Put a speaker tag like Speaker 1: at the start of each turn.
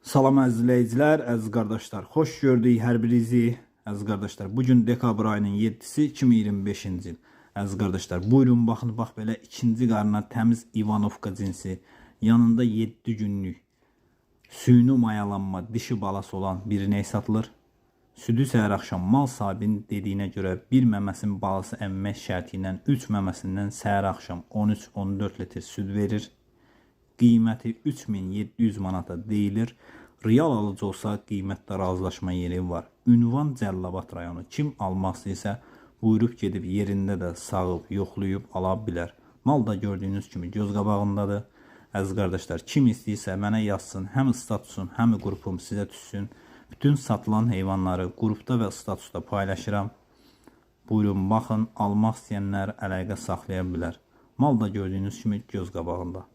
Speaker 1: Salam əziz izləyicilər, əziz qardaşlar. Xoş gördük hər birinizi. Əziz qardaşlar, bugün dekabr ayının 7-si 2025-ci il. Əziz qardaşlar, buyurun baxın, bax belə ikinci qarına təmiz İvanovka cinsi, yanında 7 günlük süni mayalanma dişi balası olan bir inek satılır. Südü səhər axşam mal sahibinin dediyinə görə bir məməsin balası əmmək şərti ilə 3 məməsindən səhər axşam 13-14 litr süd verir. Qiyməti 3700 manata deyilir. Real alıcı olsa qiymətdə razılaşma yeri var. Ünvan Cəlilabad rayonu. Kim almaq istəyirsə buyurub gedib yerində də sağıb, yoxlayıb ala bilər. Mal da gördüyünüz kimi göz qabağındadır. Əziz qardaşlar, kim istəyirsə mənə yazsın, həm statusun, həm qrupum sizə düşsün. Bütün satılan heyvanları qrupda və statusda paylaşıram. Buyurun baxın, almaq istəyənlər əlaqə saxlaya bilər. Mal da gördüyünüz kimi göz qabağında.